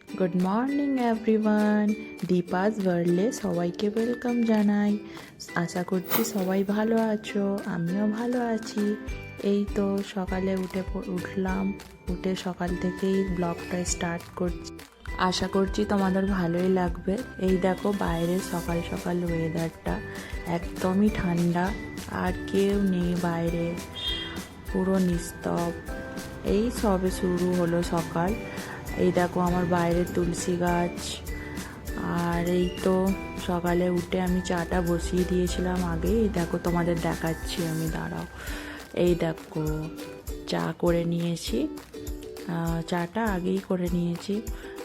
Good morning everyone. Deepa's ওয়ার্ল্ডে সবাইকে welcome জানাই। আশা করছি সবাই ভালো আছো, আমিও ভালো আছি। এই তো সকালে উঠলাম, উঠে সকাল থেকেই ব্লগটা স্টার্ট করছি। আশা করছি তোমাদের ভালোই লাগবে। এই দেখো বাইরে সকাল সকাল ওয়েদারটা একদমই ঠান্ডা, আর কেউ নেই বাইরে, পুরো নিস্তব। এই সবে শুরু হলো সকাল। এই দেখো আমার বাইরে তুলসী গাছ। আর এই তো সকালে উঠে আমি চাটা বসিয়ে দিয়েছিলাম আগে। এই দেখো তোমাদের দেখাচ্ছি আমি, দাঁড়াও। এই দেখো চা করে নিয়েছি, চাটা আগেই করে নিয়েছি।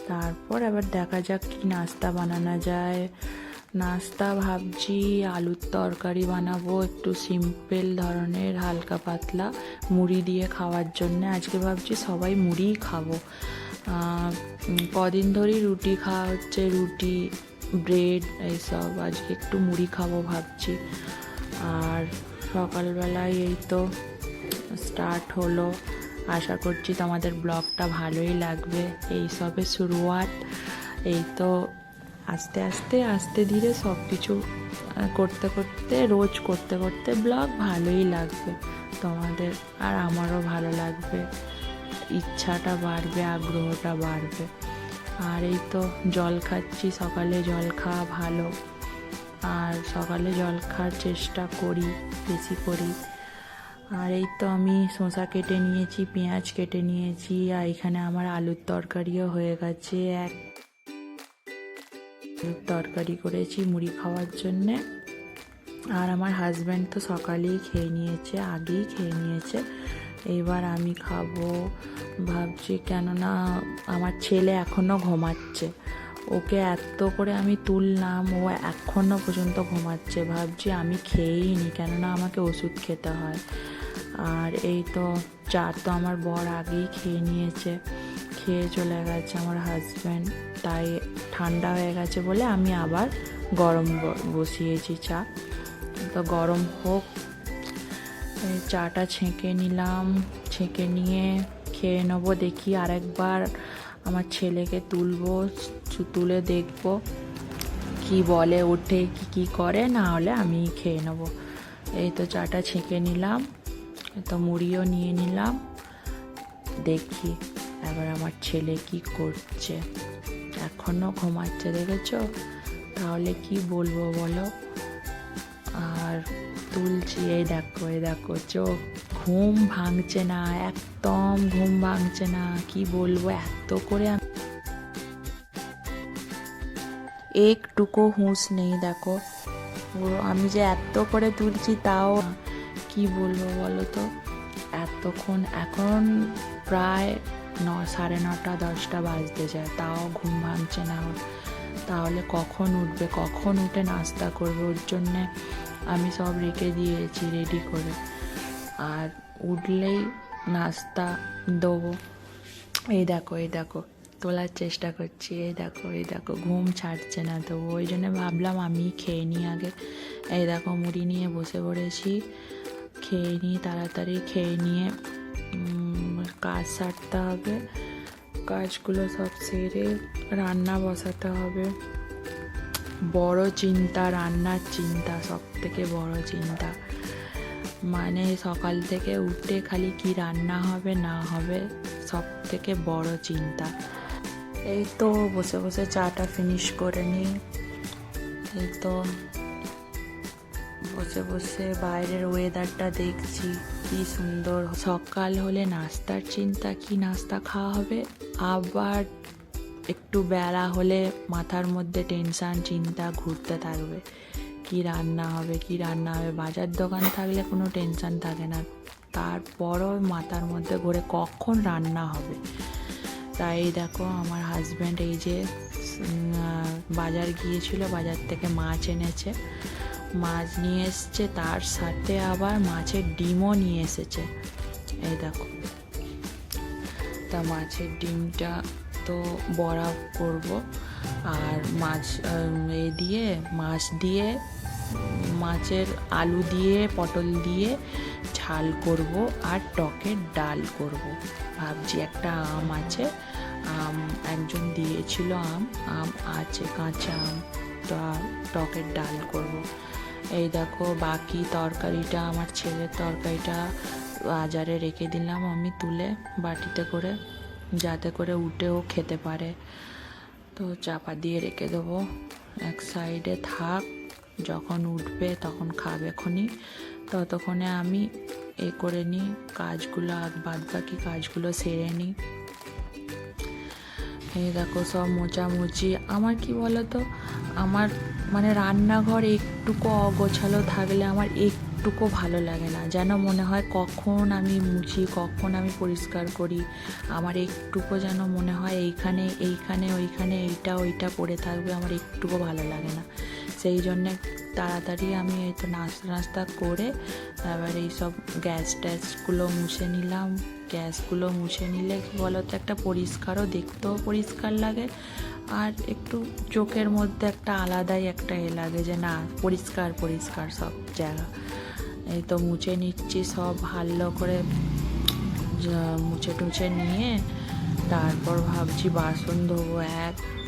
তারপর আবার দেখা যাক কি নাস্তা বানানো যায়। নাস্তা ভাবছি আলুর তরকারি বানাবো, একটু সিম্পল ধরনের, হালকা পাতলা, মুড়ি দিয়ে খাওয়ার জন্য। আজকে ভাবছি সবাই মুড়িই খাবো। কদিন ধরেই রুটি খাওয়া হচ্ছে, রুটি ব্রেড এইসব। আজকে একটু মুড়ি খাবো ভাবছি। আর সকালবেলায় এই তো স্টার্ট হলো। আশা করছি তোমাদের ব্লগটা ভালোই লাগবে। এই সবে শুরুয়াত। এই তো আস্তে আস্তে আস্তে ধীরে সব কিছু করতে করতে, রোজ করতে করতে ব্লগ ভালোই লাগবে তোমাদের, আর আমারও ভালো লাগবে। ইচ্ছাটা বাড়বে, আগ্রহটা বাড়বে। আর এই তো জল খাচ্ছি, সকালে জল খাওয়া ভালো, আর সকালে জল খাওয়ার চেষ্টা করি, বেশি করি। আর এই তো আমি শসা কেটে নিয়েছি, পেঁয়াজ কেটে নিয়েছি, আর এখানে আমার আলুর তরকারিও হয়ে গেছে। আলুর তরকারি করেছি মুড়ি খাওয়ার জন্যে। আর আমার হাজব্যান্ড তো সকালেই খেয়ে নিয়েছে, আগেই খেয়ে নিয়েছে। এবার আমি খাবো ভাবছি, কেননা আমার ছেলে এখনও ঘুমাচ্ছে। ওকে এত করে আমি তুললাম, ও এখনও পর্যন্ত ঘুমাচ্ছে। ভাবছি আমি খেয়েই নি, কেননা আমাকে ওষুধ খেতে হয়। আর এই তো চা তো আমার বর আগেই খেয়ে নিয়েছে, খেয়ে চলে গেছে আমার হাজব্যান্ড। তাই ঠান্ডা হয়ে গেছে বলে আমি আবার গরম বসিয়েছি চা। তো গরম হোক। চাটা ছেঁকে নিলাম, ছেঁকে নিয়ে খেয়ে নেবো। দেখি আরেকবার আমার ছেলেকে তুলে দেখবো কি বলে, ওঠে কি করে, না হলে আমি খেয়ে নেবো। এই তো চাটা ছেঁকে নিলাম, তো মুড়িও নিয়ে নিলাম। দেখি এবার আমার ছেলে কি করছে, এখনো ঘুমাচ্ছে, দেখেছো? তাহলে কি বলবো বলো। আর তুলছি, এই দেখো চোখ, ঘুম ভাঙছে না, একদম ঘুম ভাঙছে না। কি বলবো, এত করে একটুকু হুঁশ নেই। দেখো আমি যে এত করে তুলছি, তাও কি বলবো বলো তো। এতক্ষণ, এখন প্রায় 9:30 10টা বাজতে যায়, তাও ঘুম ভাঙছে না ওর। তাহলে কখন উঠবে, কখন উঠে নাস্তা করবে? ওর জন্যে আমি সব রেখে দিয়েছি রেডি করে। আর উঠলেই নাস্তা দেবো। এই দেখো তোলার চেষ্টা করছি। এই দেখো ঘুম ছাড়ছে না, তো ওই জন্য ভাবলাম আমি খেয়ে নিই আগে। এই দেখো মুড়ি নিয়ে বসে পড়েছি, খেয়ে নিই, তাড়াতাড়ি খেয়ে নিয়ে কাজ সারতে হবে। কাজগুলো সব সেরে রান্না বসাতে হবে। বড় চিন্তা, রান্নার চিন্তা, সব থেকে বড় চিন্তা। মানে সকাল থেকে উঠে খালি কি রান্না হবে না হবে, সব থেকে বড় চিন্তা। এই তো বসে বসে চাটা ফিনিশ করে নিই। এই তো বসে বসে বাইরের ওয়েদারটা দেখছি, কি সুন্দর। সকাল হলে নাস্তার চিন্তা, কি নাস্তা খাওয়া হবে। আবার একটু বেলা হলে মাথার মধ্যে টেনশন, চিন্তা ঘুরতে থাকবে, কি রান্না হবে। বাজার দোকান থাকলে কোনো টেনশন থাকে না, তারপরও মাথার মধ্যে ঘুরে কখন রান্না হবে। তাই দেখো আমার হাজব্যান্ড এই যে বাজার গিয়েছিল, বাজার থেকে মাছ এনেছে, মাছ নিয়ে এসছে, তার সাথে আবার মাছের ডিমও নিয়ে এসেছে। এই দেখো, তা মাছের ডিমটা তো বড়া করব, আর মাছ দিয়ে মাছের আলু দিয়ে পটল দিয়ে ঝাল করব, আর টকের ডাল করব। ভাবছি একটা আম আছে, আম একজন দিয়েছিল, আম আছে, কাঁচা আম, টকের ডাল করব। এই দেখো বাকি তরকারিটা, আমার ছেলের তরকারিটা বাজারে রেখে দিলাম আমি তুলে বাটিতে করে, যাতে করে উঠেও খেতে পারে। তো চাপা দিয়ে রেখে দেবো, এক সাইডে থাক, যখন উঠবে তখন খাবে খনি, ততক্ষণে আমি করে নিই কাজগুলো, আর বাদ বাকি কাজগুলো সেরে নিই। এই দেখো সব মোছামুছি। আমার কি বলো তো, আমার মানে রান্নাঘর একটুকু অগোছালো থাকলে আমার একটুকু ভালো লাগে না, যেন মনে হয় কখন আমি মুছি, কখন আমি পরিষ্কার করি। আমার একটুকু যেন মনে হয় এইখানে ওইখানে এইটা ওইটা পড়ে থাকবে, আমার একটুকু ভালো লাগে না। সেই জন্যে তাড়াতাড়ি আমি এই তো নাস্তা করে এবার এইসব গ্যাসগুলো মুছে নিলাম। গ্যাসগুলো মুছে নিলে কি বলো তো, একটা পরিষ্কারও, দেখতেও পরিষ্কার লাগে, আর একটু চোখের মধ্যে একটা আলাদাই একটা লাগে যে না, পরিষ্কার পরিষ্কার সব জায়গা। এই তো মুছে নিচ্ছি সব ভালো করে, মুছে টুছে নিয়ে তারপর ভাবছি বাসন ধোবো।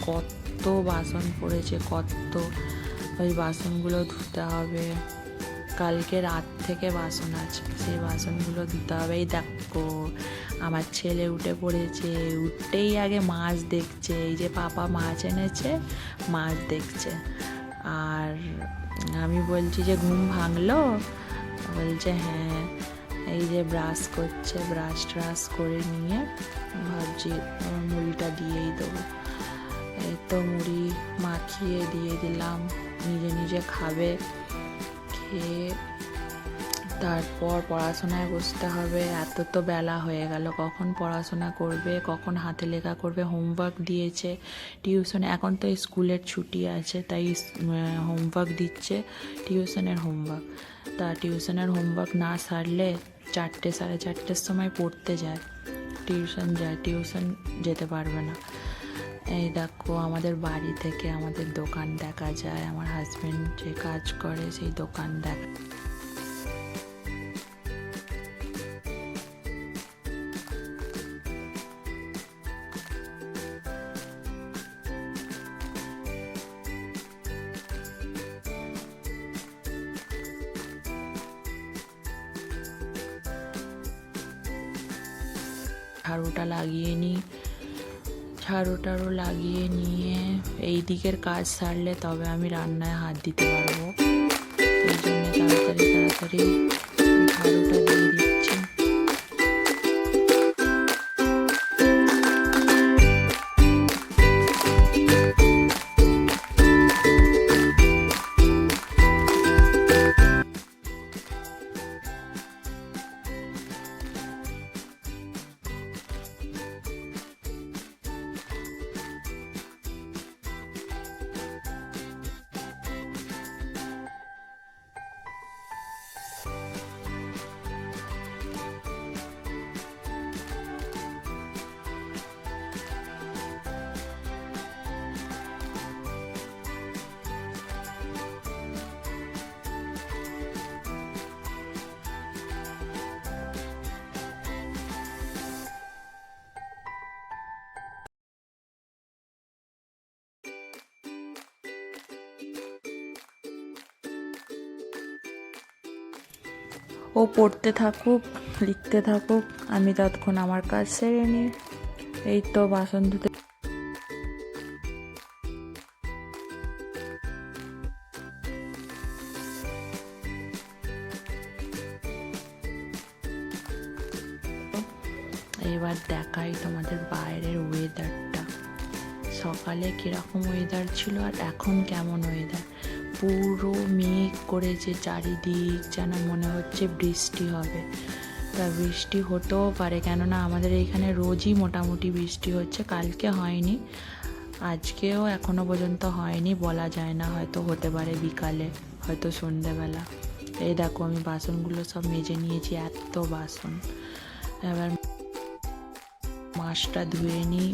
কত বাসন পড়েছে, কত, ওই বাসনগুলো ধুতে হবে। কালকে রাত থেকে বাসন আছে, সেই বাসনগুলো ধুতে হবে। এই দেখো আমার ছেলে উঠে পড়েছে, উঠতেই আগে মাছ দেখছে, এই যে পাপা মাছ এনেছে, মাছ দেখছে। আর আমি বলছি যে ঘুম ভাঙলো, বলছে হ্যাঁ। এই যে ব্রাশ করছে, ব্রাশ করে নিয়ে ভাবছি মুড়িটা দিয়েই দেবো। এই তো মুড়ি মাখিয়ে দিয়ে দিলাম, নিজে নিজে খাবে। খেয়ে তারপর পড়াশোনায় বসতে হবে। এত তো বেলা হয়ে গেল, কখন পড়াশোনা করবে, কখন হাতে লেখা করবে। হোমওয়ার্ক দিয়েছে টিউশনে, এখন তো স্কুলের ছুটি আছে, তাই হোমওয়ার্ক দিচ্ছে, টিউশনের হোমওয়ার্ক। তা টিউশনের হোমওয়ার্ক না সারলে 4টে সাড়ে 4টের সময় পড়তে যায়, টিউশন যেতে পারবে না। এই দেখো আমাদের বাড়ি থেকে আমাদের দোকান দেখা যায়, আমার হাজবেন্ড যে কাজ করে সেই দোকান দেখা। ঝাড়ু টাড়ু লাগিয়ে নিয়ে এই দিকের কাজ সারলে তবে আমি রান্নায় হাত দিতে পারবো। এই জন্য তাড়াতাড়ি ঝাড়ুটা দিয়ে দিচ্ছি। ও পড়তে থাকুক, লিখতে থাকুক, আমি ততক্ষণ আমার কাজ সেরে নিই। এই তো বাসন ধুতে এবার দেখাই তোমাদের বাইরের ওয়েদারটা। সকালে কীরকম ওয়েদার ছিল আর এখন কেমন ওয়েদার। পুরো মেঘ করেছে চারিদিক, যেন মনে হচ্ছে বৃষ্টি হবে। তা বৃষ্টি হতেও পারে, কেননা আমাদের এইখানে রোজই মোটামুটি বৃষ্টি হচ্ছে। কালকে হয়নি, আজকেও এখনো পর্যন্ত হয়নি, বলা যায় না, হয়তো হতে পারে বিকালে, হয়তো সন্ধেবেলা। এই দেখো আমি বাসনগুলো সব মেজে নিয়েছি, এত বাসন। এবার মাছটা ধুয়ে নিই,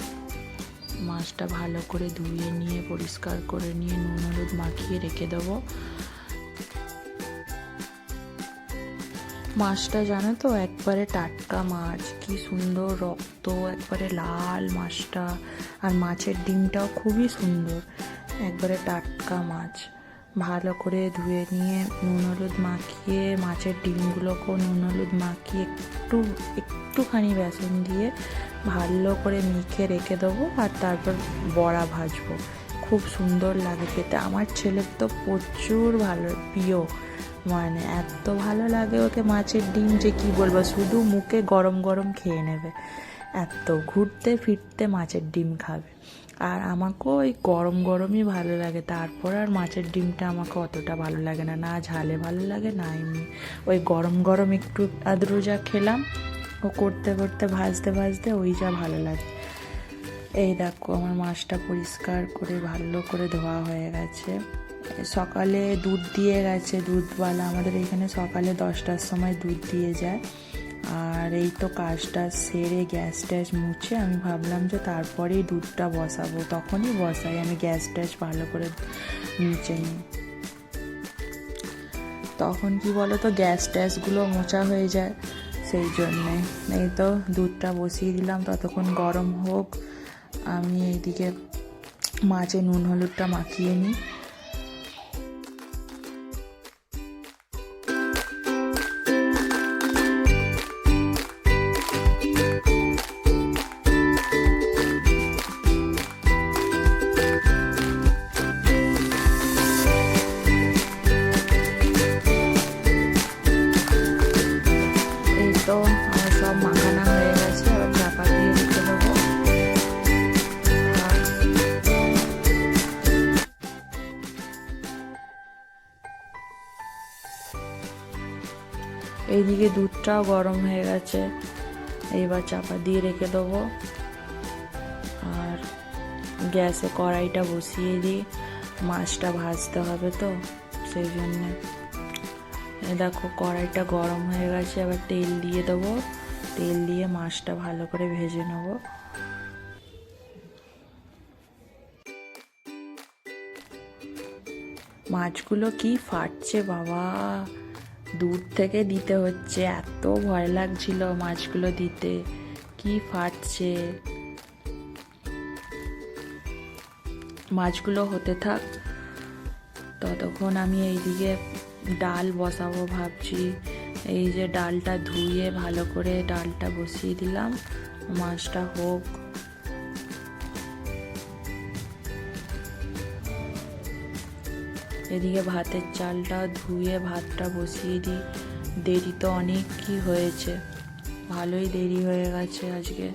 মাছটা ভালো করে ধুয়ে নিয়ে পরিষ্কার করে নিয়ে নুন হলুদ মাখিয়ে রেখে দেবো। মাছটা জানো তো একবারে টাটকা মাছ, কি সুন্দর রক্ত, একবারে লাল মাছটা। আর মাছের ডিমটাও খুবই সুন্দর, একবারে টাটকা মাছ। ভালো করে ধুয়ে নিয়ে নুন হলুদ মাখিয়ে মাছের ডিমগুলোকেও নুন হলুদ মাখিয়ে একটুখানি বেসন দিয়ে ভালো করে মেখে রেখে দেবো। আর তারপর বড়া ভাজবো, খুব সুন্দর লাগে খেতে। আমার ছেলের তো প্রচুর ভালো প্রিয়, মানে এত ভালো লাগে ওকে মাছের ডিম যে কি বলবো, শুধু মুখে গরম গরম খেয়ে নেবে, এত ঘুরতে ফিরতে মাছের ডিম খাবে। আর আমাকেও ওই গরম গরমই ভালো লাগে, তারপর আর মাছের ডিমটা আমাকে অতটা ভালো লাগে না, না ঝালে ভালো লাগে না এমনি ওই গরম গরম একটু আদ্র যা খেলাম ও করতে করতে ভাজতে ভাজতে ওই যা ভালো লাগে। এই দেখো আমার মাছটা পরিষ্কার করে ভালো করে ধোয়া হয়ে গেছে। সকালে দুধ দিয়ে গেছে দুধওয়ালা, আমাদের এখানে সকালে 10টার সময় দুধ দিয়ে যায়। আর এই তো কাজটা সেরে গ্যাস ট্যাস মুছে আমি ভাবলাম যে তারপরেই দুধটা বসাবো, তখনই বসাই আমি, গ্যাস ট্যাস ভালো করে মুছে নিই। তখন কি বলো তো গ্যাস ট্যাসগুলো মোছা হয়ে যায়, সেই জন্যে। এই তো দুধটা বসিয়ে দিলাম, ততক্ষণ গরম হোক, আমি এইদিকে মাছে নুন হলুদটা মাখিয়ে নিই। তো আমার সব মাখানা হয়ে গেছে, আবার চাপা দিয়ে রেখে দেবো। এইদিকে দুধটাও গরম হয়ে গেছে, এইবার চাপা দিয়ে রেখে দেবো। আর গ্যাসে কড়াইটা বসিয়ে দিই, মাছটা ভাজতে হবে তো সেই জন্যে। দেখো কড়াইটা গরম হয়ে গেছে, আবার তেল দিয়ে দেবো, তেল দিয়ে মাছটা ভালো করে ভেজে নেব। মাছগুলো কি ফাটছে বাবা, দূর থেকে দিতে হচ্ছে, এত ভয় লাগছিল মাছগুলো দিতে, কি ফাটছে। মাছগুলো হতে থাক, ততক্ষণ আমি এইদিকে ডাল বসাবো ভাবছি। এই যে ডালটা ধুয়ে ভালো করে ডালটা বসিয়ে দিলাম, মাছটা হোক। এদিকে ভাতের চালটা ধুয়ে ভাতটা বসিয়ে দিই। দেরি তো অনেক কি হয়েছে, ভালোই দেরি হয়ে গেছে আজকে।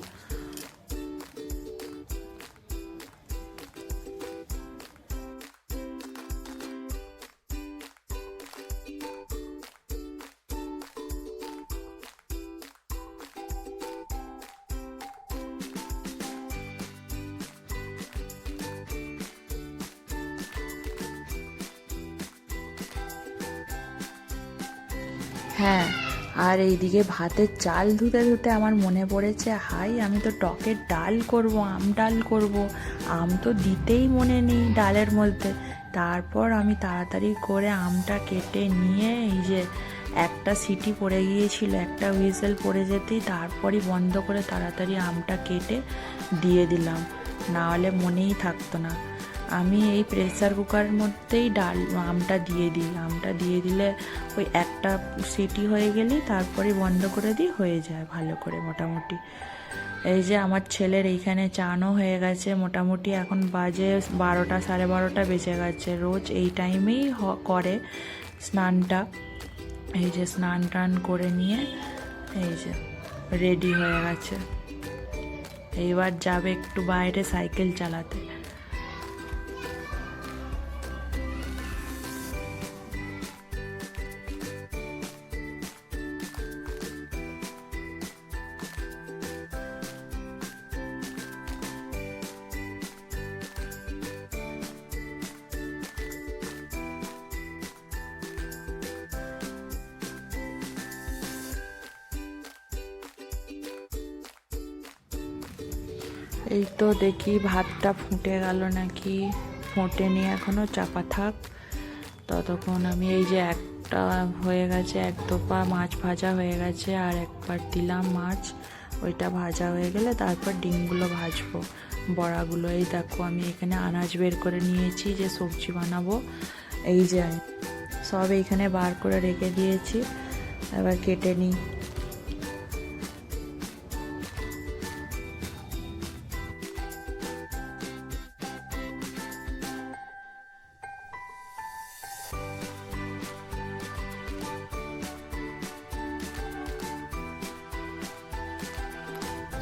হ্যাঁ, আর এইদিকে ভাতের চাল ধুতে ধুতে আমার মনে পড়েছে, হাই আমি তো টকের ডাল করব, আম ডাল করব, আম তো দিতেই মনে নেই ডালের মধ্যে। তারপর আমি তাড়াতাড়ি করে আমটা কেটে নিয়ে, এই যে একটা সিটি পড়ে গিয়েছিল, একটা হুইসেল পড়ে যেতেই তারপরই বন্ধ করে তাড়াতাড়ি আমটা কেটে দিয়ে দিলাম, না হলে মনেই থাকতো না। আমি এই প্রেসার কুকারের মধ্যেই আমটা দিয়ে দিই, আমটা দিয়ে দিলে ওই একটা সিটি হয়ে গেলেই তারপরে বন্ধ করে দিই, হয়ে যায় ভালো করে মোটামুটি। এই যে আমার ছেলের এইখানে চানও হয়ে গেছে মোটামুটি, এখন বাজে 12টা 12:30 বেজে গেছে। রোজ এই টাইমেই করে স্নানটা। এই যে স্নান টান করে নিয়ে এই যে রেডি হয়ে গেছে, এইবার যাবে একটু বাইরে সাইকেল চালাতে। এই তো দেখি ভাতটা ফুটে গেল নাকি, ফোটেনি এখনো, চাপা থাক। ততক্ষণ আমি এই যে একটা একটা হয়ে গেছে, 1-2 পা মাছ ভাজা হয়ে গেছে, আর একবার দিলাম মাছ, ওইটা ভাজা হয়ে গেলে তারপর ডিমগুলো ভাজবো, বড়াগুলো। এই দেখো আমি এখানে আনাজ বের করে নিয়েছি যে সবজি বানাবো, এই যে সব এইখানে বার করে রেখে দিয়েছি, এবার কেটে নিই।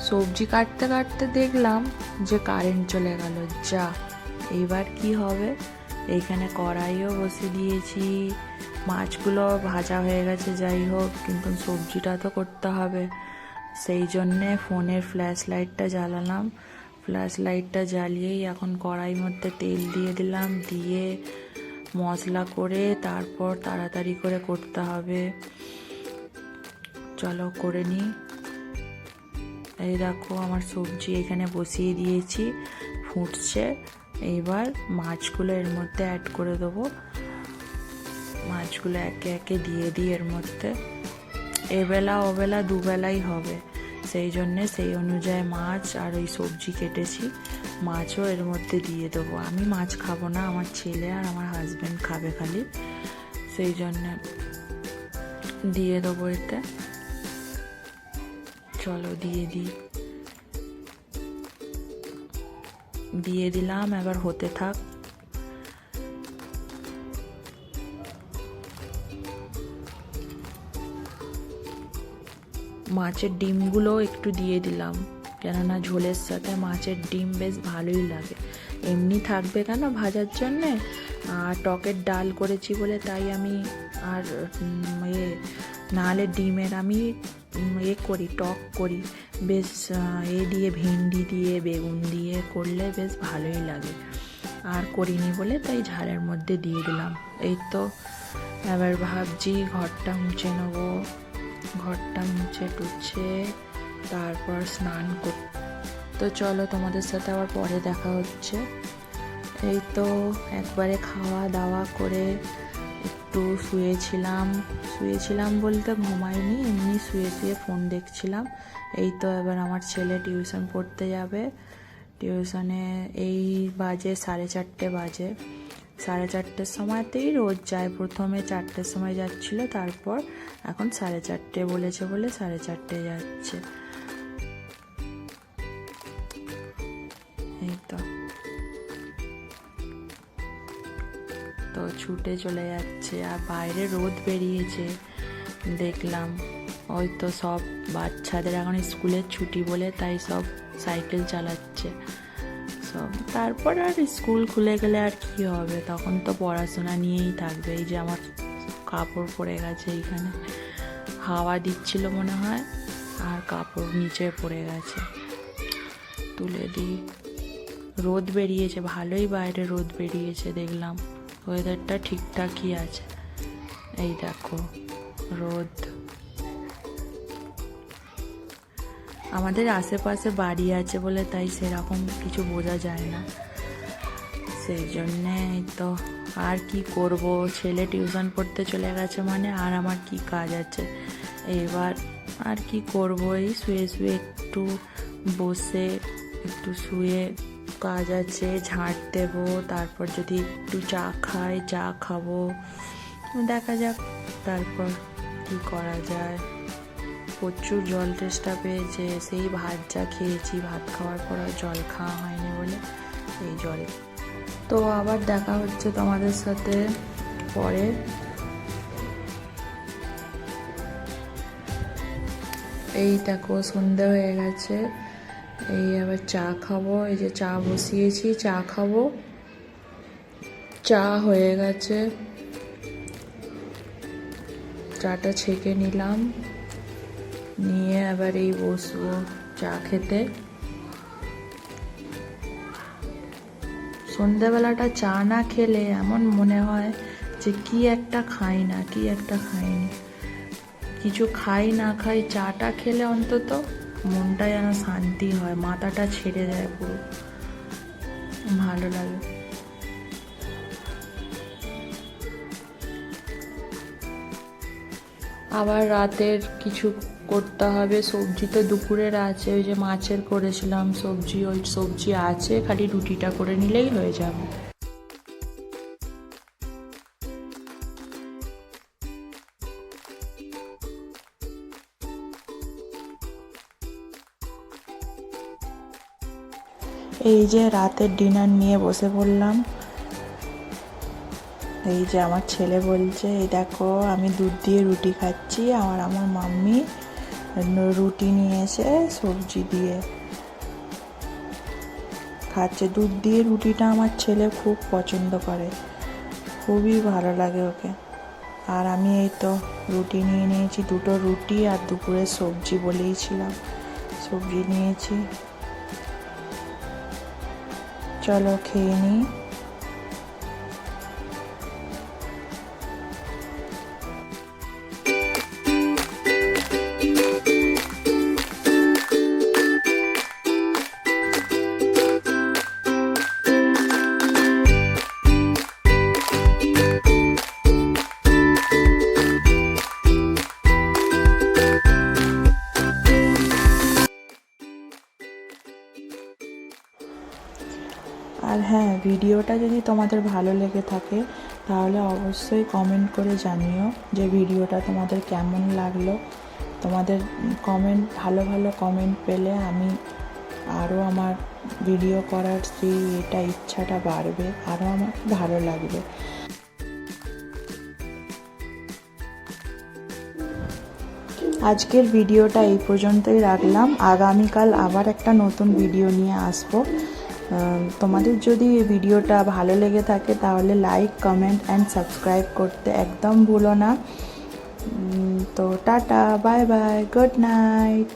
সবজি কাটতে কাটতে দেখলাম যে কারেন্ট চলে গেল, যা এইবার কি হবে। এইখানে কড়াইও বসে দিয়েছি, মাছগুলো ভাজা হয়ে গেছে, যাই হোক, কিন্তু সবজিটা তো করতে হবে। সেই জন্যে ফোনের ফ্ল্যাশ লাইটটা জ্বালালাম, ফ্ল্যাশ লাইটটা জ্বালিয়েই এখন কড়াইর মধ্যে তেল দিয়ে দিলাম, দিয়ে মশলা করে তারপর তাড়াতাড়ি করে করতে হবে। চলো করে নিই। এই দেখো আমার সবজি এখানে বসিয়ে দিয়েছি, ফুটছে। এইবার মাছগুলো এর মধ্যে অ্যাড করে দেবো, মাছগুলো একে একে দিয়ে দিই এর মধ্যে। এবেলা ওবেলা দুবেলাই হবে, সেই জন্যে সেই অনুযায়ী মাছ আর ওই সবজি কেটেছি, মাছও এর মধ্যে দিয়ে দেবো। আমি মাছ খাবো না, আমার ছেলে আর আমার হাজব্যান্ড খাবে খালি, সেই জন্যে দিয়ে দেবো এতে। চলো দিয়ে দিলাম, এবার হতে থাক। মাছের ডিমগুলো একটু দিয়ে দিলাম, কেননা ঝোলের সাথে মাছের ডিম বেশ ভালোই লাগে, এমনি থাকবে কেন ভাজার জন্যে, আর টকের ডাল করেছি বলে তাই আমি আর নাহলে ডিমের আমি করি, টক করি বেশ, দিয়ে ভেন্ডি দিয়ে বেগুন দিয়ে করলে বেশ ভালোই লাগে, আর করিনি বলে তাই ঝালের মধ্যে দিয়ে দিলাম। এই তো এবার ভাবছি ঘরটা মুছে নেবো, ঘরটা মুছে টুছে তারপর স্নান কর। তো চলো তোমাদের সাথে আবার পরে দেখা হচ্ছে। এই তো একবারে খাওয়া দাওয়া করে একটু শুয়েছিলাম বলতে ঘুমাইনি, এমনি শুয়ে ফোন দেখছিলাম। এই তো এবার আমার ছেলে টিউশন পড়তে যাবে, টিউশনে এই বাজে 4:30 বাজে, 4:30 সময়তেই রোজ যায়, প্রথমে 4টের সময় যাচ্ছিল, তারপর এখন 4:30 বলেছে বলে 4:30 যাচ্ছে। এই তো ছুটে চলে যাচ্ছে, আর বাইরে রোদ বেরিয়েছে দেখলাম, ওই তো সব বাচ্চাদের এখন স্কুলের ছুটি বলে তাই সব সাইকেল চালাচ্ছে সব। তারপর আর স্কুল খুলে গেলে আর কি হবে, তখন তো পড়াশোনা নিয়েই থাকবে। এই যে আমার কাপড় পড়ে গেছে, এইখানে হাওয়া দিচ্ছিল মনে হয়, আর কাপড় নিচে পড়ে গেছে, তুলে দিই। রোদ বেরিয়েছে, ভালোই বাইরে রোদ বেরিয়েছে দেখলাম, ওয়েদারটা ঠিকঠাকই আছে। এই দেখো রোদ, আমাদের আশেপাশে বাড়ি আছে বলে তাই সেরকম কিছু বোঝা যায় না, সেই জন্যে তো আর কি করব, ছেলে টিউশন পড়তে চলে গেছে মানে আর আমার কি কাজ আছে। এবার আর কি করব, এই শুয়ে একটু বসে একটু শুয়ে কাজ আছে, ঝাঁট দেবো, তারপর যদি একটু চা খাই চা খাবো, দেখা যাক তারপর কি করা যায়। প্রচুর জল তেষ্টা পেয়েছে, সেই ভাত যা খেয়েছি, ভাত খাওয়ার পর আর জল খাওয়া হয়নি বলে এই জলে। তো আবার দেখা হচ্ছে তোমাদের সাথে পরে। এই দেখো সন্ধে হয়ে গেছে, এই আবার চা খাবো, এই যে চা বসিয়েছি, চা খাবো, চা হয়ে গেছে, চাটা ছেঁকে নিলাম, নিয়ে আবার এই বসবো চা খেতে। সন্ধ্যাবেলাটা চা না খেলে এমন মনে হয় যে কি একটা খাইনি, কিছু খাই না খাই, চাটা খেলে অন্তত মনটা যেন শান্তি হয়, মাথাটা ছেড়ে যায়, পুরো ভালো লাগে। আবার রাতের কিছু করতে হবে। সবজি তো দুপুরের আছে, ওই যে মাছের করেছিলাম সবজি, ওই সবজি আছে, খালি রুটিটা করে নিলেই হয়ে যাবে। এই যে রাতের ডিনার নিয়ে বসে পড়লাম। এই যে আমার ছেলে বলছে, এই দেখো আমি দুধ দিয়ে রুটি খাচ্ছি, আমার মাম্মি রুটি নিয়ে এসে সবজি দিয়ে খাচ্ছে। দুধ দিয়ে রুটিটা আমার ছেলে খুব পছন্দ করে, খুবই ভালো লাগে ওকে। আর আমি এই তো রুটি নিয়ে নিয়েছি, 2টো রুটি, আর দুপুরে সবজি বলেইছিলাম, সবজি নিয়েছি। চলো খেয়ে নিই। আর হ্যাঁ, ভিডিওটা যদি তোমাদের ভালো লেগে থাকে তাহলে অবশ্যই কমেন্ট করে জানিও যে ভিডিওটা তোমাদের কেমন লাগলো। তোমাদের কমেন্ট, ভালো ভালো কমেন্ট পেলে আমি আরও আমার ভিডিও করার এটা ইচ্ছাটা বাড়বে, আরও আমার ভালো লাগবে। আজকের ভিডিওটা এই পর্যন্তই রাখলাম। আগামীকাল আবার একটা নতুন ভিডিও নিয়ে আসবো। তোমাদের যদি এই ভিডিওটা ভালো লেগে থাকে তাহলে লাইক, কমেন্ট অ্যান্ড সাবস্ক্রাইব করতে একদম ভুলো না। তো tata, bye bye, good night.